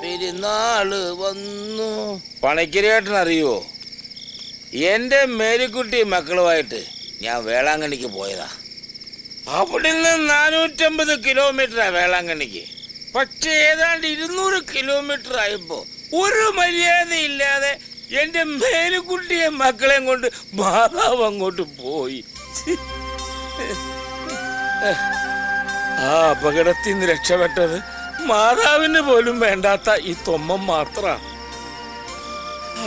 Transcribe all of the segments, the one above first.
പെരുന്നാള് വന്നു. പണിക്കരേട്ടനറിയോ, എന്റെ മേരിക്കുട്ടി മക്കളുമായിട്ട് ഞാൻ വേളാങ്കണ്ണിക്ക് പോയതാ. അവിടെ നിന്ന് 450 കിലോമീറ്ററാ വേളാങ്കണ്ണിക്ക്. പക്ഷെ ഏതാണ്ട് 200 കിലോമീറ്റർ ആയപ്പോ ഒരു മര്യാദയില്ലാതെ എന്റെ മേരിക്കുട്ടിയെ മക്കളെയും കൊണ്ട് മാതാവ് അങ്ങോട്ട് പോയി. ആ അപകടത്തിൽ നിന്ന് രക്ഷപ്പെട്ടത് മാതാവിന് പോലും വേണ്ടാത്ത ഈ തൊമ്മൻ മാത്രമാണ്.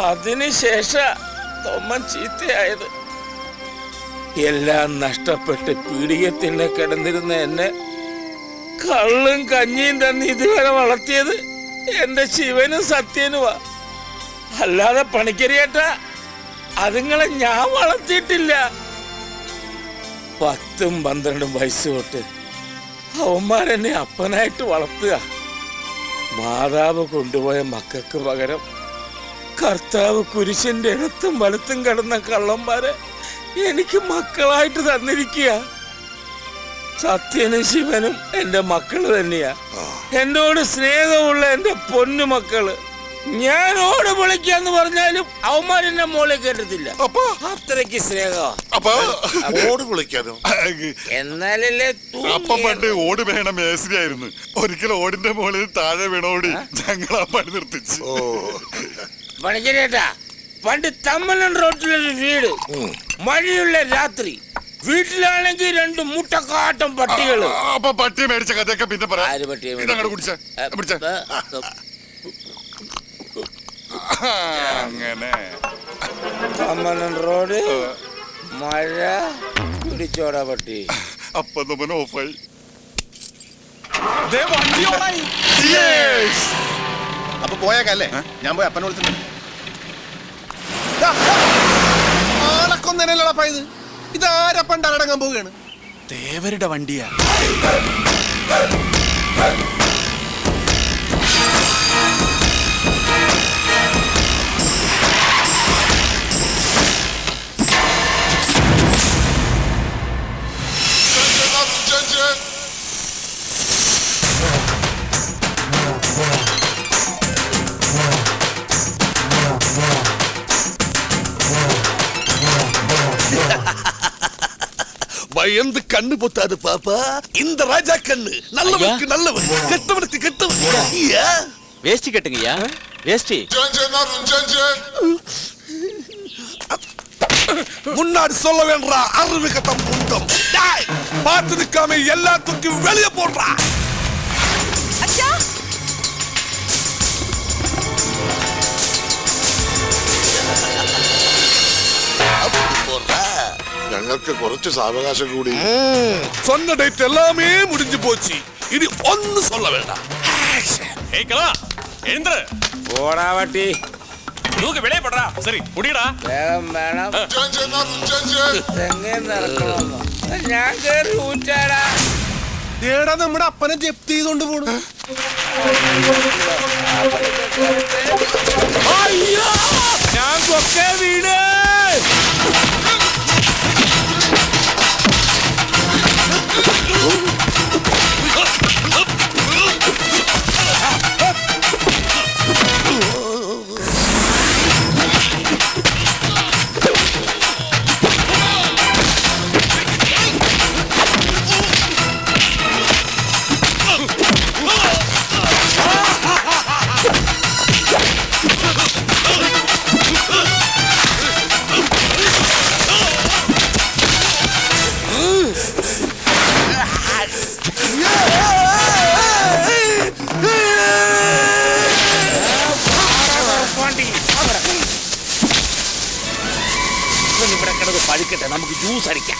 അതിനുശേഷം തൊമ്മൻ ചീത്തയായത്. എല്ലാം നഷ്ടപ്പെട്ട് പീഡികത്തിന് കിടന്നിരുന്ന എന്നെ കള്ളും കഞ്ഞിയും തന്നെ ഇതുവരെ വളർത്തിയത് എന്റെ ശിവനും സത്യനുമാ. അല്ലാതെ പണിക്കരിയേട്ടാ, അതുങ്ങളെ ഞാൻ വളർത്തിയിട്ടില്ല. 10ഉം 12ഉം വയസ്സ് തൊട്ട് അവന്മാരെന്നെ അപ്പനായിട്ട് വളർത്തുക. മാതാവ് കൊണ്ടുപോയ മക്കൾക്ക് പകരം കർത്താവ് കുരിശിന്റെ ഇടത്തും വലത്തും കിടന്ന കള്ളന്മാരെ എനിക്ക് മക്കളായിട്ട് തന്നിരിക്കുക. സത്യനും ശിവനും എന്റെ മക്കള് തന്നെയാ. എന്നോട് സ്നേഹമുള്ള എന്റെ പൊന്നു മക്കള്. ഞാൻ ഓട് പൊളിക്കാന്ന് പറഞ്ഞാലും അവന്മാരെന്നെ മോളെ കേട്ടത്തില്ല. അത്രയ്ക്ക് ഓട് പൊളിക്കാനോ? എന്നാലല്ലേ പണ്ട് ഓട് വേണ മേസ്രിയായിരുന്നു. ഒരിക്കലും ഓടിന്റെ മുകളിൽ താഴെ വീണോടി ഞങ്ങൾ ആ പണി നിർത്തിച്ചു. പണിക്കരേട്ടാ, പണ്ട് തമ്മലൻ റോട്ടിലൊരു വീട്, മഴയുള്ള രാത്രി, വീട്ടിലാണെങ്കിൽ 2 മുട്ടക്കാട്ടം പട്ടികള്. പട്ടിയെ മേടിച്ച കഥയൊക്കെ പിന്നെ അങ്ങനെ തമ്മലൻ റോഡ്, മഴ, പിടിച്ചോട പട്ടി. അപ്പൊ നമ്മൾ ഓഫായി. അപ്പൊ പോയേക്കല്ലേ? ഞാൻ പോയി അപ്പനെ വിളിച്ചിട്ടുണ്ട്. ആളക്കൊന്നല്ലപ്പാ ഇത്. ഇതാരപ്പണ്ട് അടങ്ങാൻ പോവുകയാണ്. ദേവരുടെ വണ്ടിയാ. பயந்து கண்ணு பொத்தாது பாப்பா. இந்த ராஜா கண்ணு நல்லவனுக்கு நல்லவன், கெட்டவனுக்கு கெட்டவன். வேஷ்டி கட்டுங்கய்யா, வேஷ்டி. முன்னாடி சொல்ல வேண்டா அறிவு கட்டம் புந்தம். பார்த்து நிக்காம எல்லாத்துக்கும் வெளியே போடுறா. ഞങ്ങൾക്ക് കുറച്ച് സാവകാശം കൂടി. சொன்ன டேட் எல்லாமே முடிஞ்சு போச்சு. இனி ஒன்னு சொல்ல வேண்டாம். ஏய் கலா, எழுந்திரு. போடா வட்டி. தூக்கு வெளியே போடுறா. சரி முடியடா. വേഗം വേണം. തെങ്ങേ നടക്കണമെന്നോ? ഞാൻ കേറി ഊറ്റാടാ. ഏടാ നമ്മുടെ അപ്പനെ ജപ്തി ചെയ്തോണ്ട് പോണു. അയ്യോ, ഞാൻ കൊക്കെ വീട്. ഇവിടെ കിടന്ന് പഴുക്കട്ടെ, നമുക്ക് ജ്യൂസ് അടിക്കാം.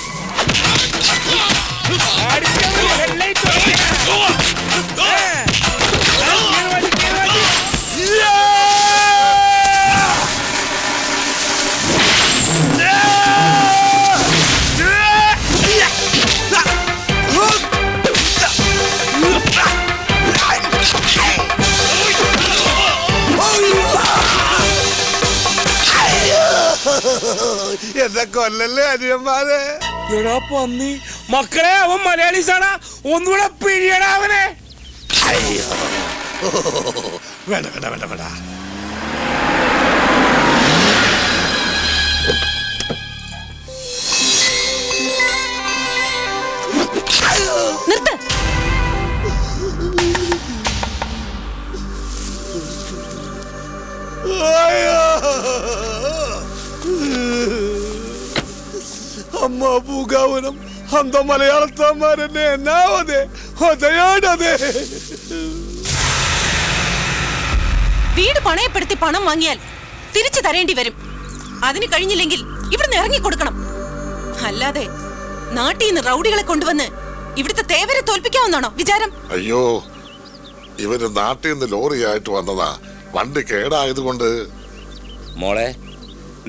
എന്നെ കൊല്ലല്ലേ അനിയന്മാരെ. എടാ പന്നി മക്കളെ, അവൻ മലയാളീസാണ്. ഒന്നുകൂടെ പിഴിയടാ അവനെ. വേണ്ട വേണ്ട വേണ്ട വേണ്ട. നിർത്ത്. അമ്മ പൂങ്കാവനം അന്ത മലയാളത്തമ്മാരെന്നെ എന്നാവതെ ഒതയാടതെ. വീട് പണയപ്പെടുത്തി പണം വാങ്ങിയാൽ തിരിച്ചു തരേണ്ടി വരും. അതിന് കഴിഞ്ഞില്ലെങ്കിൽ ഇവിടുന്ന് ഇറങ്ങിക്കൊടുക്കണം. അല്ലാതെ നാട്ടിൽ നിന്ന് റൗഡികളെ കൊണ്ടുവന്ന് ഇവിടുത്തെ തേവരെ തോൽപ്പിക്കാവുന്നാണോ വിചാരം? അയ്യോ, ഇവര് നാട്ടിൽ നിന്ന് ലോറിയായിട്ട് വന്നതാ. വണ്ടി കേടായത് കൊണ്ട്. മോളെ,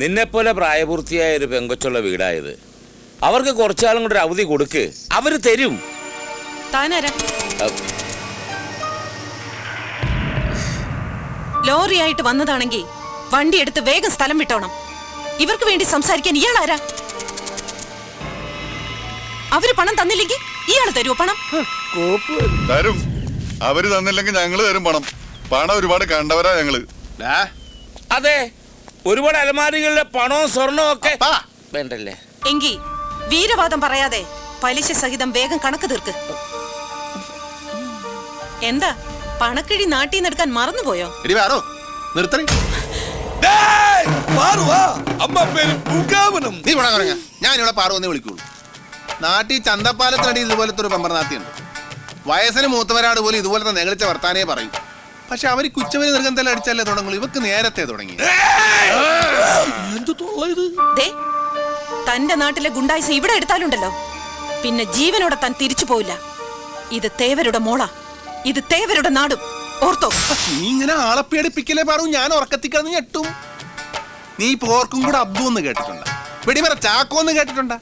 നിന്നെപ്പോലെ പ്രായപൂർത്തിയായ ഒരു പെങ്കൊച്ചുള്ള വീടായത്. അവർക്ക് കുറച്ചാളും കൂടെ ഒരു അവധി കൊടുക്ക്, അവര് തരും. താനാരാ? ലോറിയായിട്ട് വന്നതാണെങ്കിൽ വണ്ടി എടുത്ത് വേഗം സ്ഥലം വിട്ടോണം. ഇവർക്ക് വേണ്ടി സംസാരിക്കാൻ ഇയാളാരാ? അവര് പണം തന്നില്ലെങ്കിൽ ഇയാൾ തരുമോ പണം? തരും. അവര് തന്നില്ലെങ്കിൽ ഞങ്ങള് തരും പണം. പണം ഒരുപാട് കണ്ടവരാ ഞങ്ങള്. അതെ, ഒരുപാട് അലമാരികളിലെ പണവും സ്വർണവും ഒക്കെ വേണ്ടല്ലേ? എങ്കി വീരവാദം പറയാതെ പലിശ സഹിതം വേഗം കണക്ക് തീർക്ക്. എന്താ പണക്കിഴി നാട്ടിൽ നിന്ന് എടുക്കാൻ മറന്നുപോയോ? നിർത്തണേ. ഡേയ്, പാറുവാ. അമ്മ പേര് പൂങ്കാവനം. നീ ഇവിടെ കുറഞ്ഞ ഞാൻ ഇവിടെ പാറുവെന്നേ വിളിക്കുള്ളൂ. നാട്ടിൽ ചന്തപ്പാലത്തിനടി ഇതുപോലത്തെ ഒരു പെമ്പർനാത്തിയുണ്ട്. വയസ്സിന് മൂത്തവരാട് പോലും ഇതുപോലത്തെ നെകളിച്ച വർത്താനേ പറയും. പക്ഷെ അവർ കുച്ചവരി നിർഗന്ധം അടിച്ചല്ലേ തുടങ്ങുള്ളൂ. ഇവക്ക് നേരത്തെ തുടങ്ങി. ദേ, തന്റെ നാട്ടിലെ ഗുണ്ടായിസ ഇവിടെ എടുത്താലുണ്ടല്ലോ, പിന്നെ ജീവനോടെ താൻ തിരിച്ചു പോയില്ല. ഇത് തേവരുടെ മോളാ, ഇത് തേവരുടെ നാടും. ഓർത്തോ? നീ ഇങ്ങനെ ആളെ പേടിപ്പിക്കലേ പറയൂ. ഞാൻ ഉറക്കത്തിക്കാന്ന് ഞെട്ടും. നീ പോർക്കും കൂടെ അബ്ദു എന്ന് കേട്ടിട്ടുണ്ട? വെടിമറ ചാക്കോ എന്ന് കേട്ടിട്ടുണ്ട?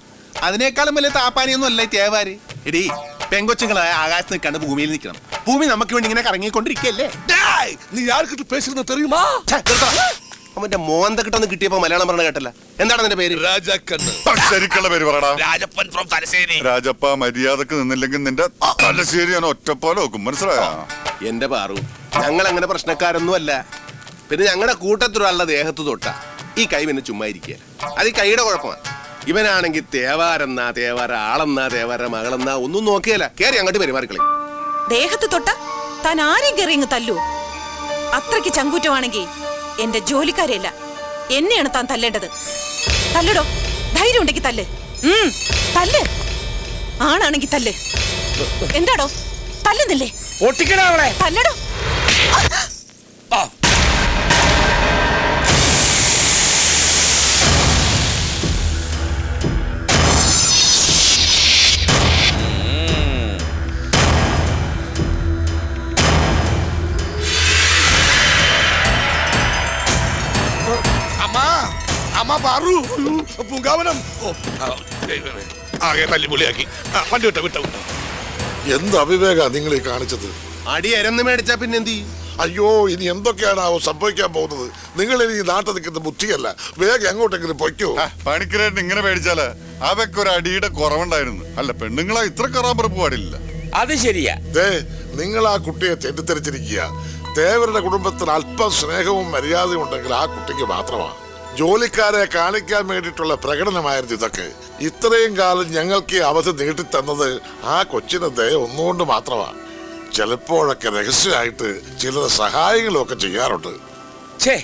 അതിനേക്കാളും വലിയ താപ്പാനിയൊന്നും അല്ല തേവാര്. എടീ, പെങ്കൊച്ചുങ്ങളായ ആകാശത്ത് നിൽക്കാണ്ട് ഭൂമിയിൽ നിൽക്കണം. ഭൂമി നമുക്ക് വേണ്ടി ഇങ്ങനെ കറങ്ങിക്കൊണ്ടിരിക്കല്ലേ. ഡേയ്, നീ ആർക്കിട്ട് പേசுறது தெரியுமா? അവന്റെ മോന്ത കിട്ടൊന്ന് കിട്ടിയപ്പോ മലയാളം പറഞ്ഞ കേട്ടല്ല. എന്താണ് നിന്റെ പേര്? രാജക്കണ്ണ്. ശരിക്കുള്ള പേര് പറടാ. രാജപ്പൻ ഫ്രം തലശ്ശേരി. രാജപ്പ, മര്യാദക്ക് നിന്നില്ലെങ്കിൽ നിന്റെ തലശ്ശേരി ഞാൻ ഒറ്റപ്പോലെ നോക്കും. മനസ്സിലായോ? എന്റെ പാറു, ഞങ്ങൾ അങ്ങനെ പ്രശ്നക്കാരൊന്നും അല്ല. പിന്നെ ഞങ്ങളുടെ കൂട്ടത്തിലുള്ള ദേഹത്ത് തൊട്ട ഈ കൈ പിന്നെ ചുമ്മാ ഇരിക്കുക. അത് ഈ കൈയുടെ കുഴപ്പമാണ്. ഇവനാണെങ്കിൽ തേവാരെന്നാ തേവാര, ആളെന്നാ തേവാര, മകളെന്നാ ഒന്നും നോക്കിയല്ല. കേറി അങ്ങോട്ട് പെരുമാറിക്കളി. ദേഹത്ത് തൊട്ട താൻ ആരെയും കയറി ഇങ്ങ് തല്ലൂ. അത്രയ്ക്ക് ചങ്കൂറ്റമാണെങ്കിൽ എന്റെ ജോലിക്കാരെയല്ല, എന്നെയാണ് താൻ തല്ലേണ്ടത്. തല്ലടോ, ധൈര്യം ഉണ്ടെങ്കിൽ തല്ല്. തല്ല്. ആണാണെങ്കിൽ തല്ല്. എന്താടോ തല്ലുന്നില്ലേ? ഒട്ടിക്കടാ അവളെ. തല്ലടോ. അമ്മ പാറു, പൂങ്കാവനം. ആകെ തല്ലിപൊളിയാക്കി. വണ്ടി വിട്ടോ വിട്ടോ വിട്ടോ. എന്ത് അവിവേക നിങ്ങൾ ഈ കാണിച്ചത്? അടി എരന്ന് മേടിച്ചാ പിന്നെ എന്ത് ചെയ്യും? അയ്യോ, ഇനി എന്തൊക്കെയാണാവോ സംഭവിക്കാൻ പോകുന്നത്? നിങ്ങൾ ഇനി ഈ നാട്ടിൽ നിൽക്കുന്ന ബുദ്ധിയല്ല. വേഗം എങ്ങോട്ടെങ്കിലും പൊയ്ക്കോ. പണിക്കരായിട്ട് ഇങ്ങനെ പേടിച്ചാല് അവയ്ക്ക് ഒരു അടിയുടെ കുറവുണ്ടായിരുന്നു. അല്ല, പെണ്ണുങ്ങളെ ഇത്ര കറാമ്പറപ്പ് പാടില്ല. അത് ശരിയാ. നിങ്ങൾ ആ കുട്ടിയെ തെറ്റിദ്ധരിച്ചിരിക്കുക. തേവരുടെ കുടുംബത്തിന് അല്പം സ്നേഹവും മര്യാദയും ഉണ്ടെങ്കിൽ ആ കുട്ടിക്ക് മാത്രമാണ്. ജോലിക്കാരെ കാണിക്കാൻ വേണ്ടിയിട്ടുള്ള പ്രകടനമായിരുന്നു ഇതൊക്കെ. ഇത്രയും കാലം ഞങ്ങൾക്ക് ഈ അവധി നീട്ടിത്തന്നത് ആ കൊച്ചിന് ദയ ഒന്നുകൊണ്ട് മാത്രമാണ്. ചിലപ്പോഴൊക്കെ രഹസ്യമായിട്ട് ചിലർ സഹായങ്ങളും ഒക്കെ ചെയ്യാറുണ്ട്. ഛേ,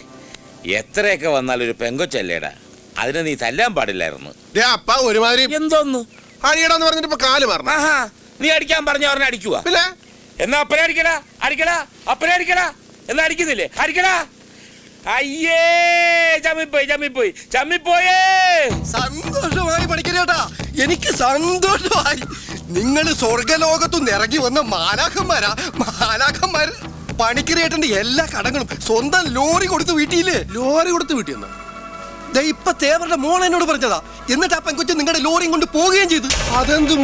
എത്രയൊക്കെ വന്നാൽ ഒരു പെങ്കൊച്ചല്ലേടാ, അതിനെ നീ തല്ലാൻ പാടില്ലായിരുന്നു. അപ്പ ഒരുമാതിരി എന്തോന്നു അടിയടാന്ന് പറഞ്ഞിട്ട് ഇപ്പൊ കാല് മാറണം. ആഹാ, നീ അടിക്കാൻ പറഞ്ഞ പറഞ്ഞ അടിക്കുവാ. പിന്നെ എന്നാ അപ്പനെ അടിക്കടാ, അടിക്കടാ, അപ്പനെ അടിക്കടാ. എന്നാ അടിക്കുന്നില്ലേ? അടിക്കടാ. അയ്യേ, ചമ്മിപ്പോയി ചമ്മിപ്പോയി ചമ്മിപ്പോയേ. സന്തോഷമായി പഠിക്കലേട്ടാ, എനിക്ക് സന്തോഷമായി. നിങ്ങൾ സ്വർഗലോകത്തുനിന്ന് ഇറങ്ങി വന്ന മാലാഖന്മാരാ. മാലാഖന്മാർ പണിക്കരേട്ടന്റെ എല്ലാ കടങ്ങളും സ്വന്തം ലോറി കൊടുത്ത് വീട്ടിയില്ലേ? ലോറി കൊടുത്ത് വീട്ടിൽ ഇപ്പൊ തേവരുടെ മോൾ എന്നോട് പറഞ്ഞതാ. എന്നിട്ട് ആ പെൺകൊച്ചു നിങ്ങളുടെ ലോറിയും കൊണ്ട് പോവുകയും ചെയ്തു. അതെന്തും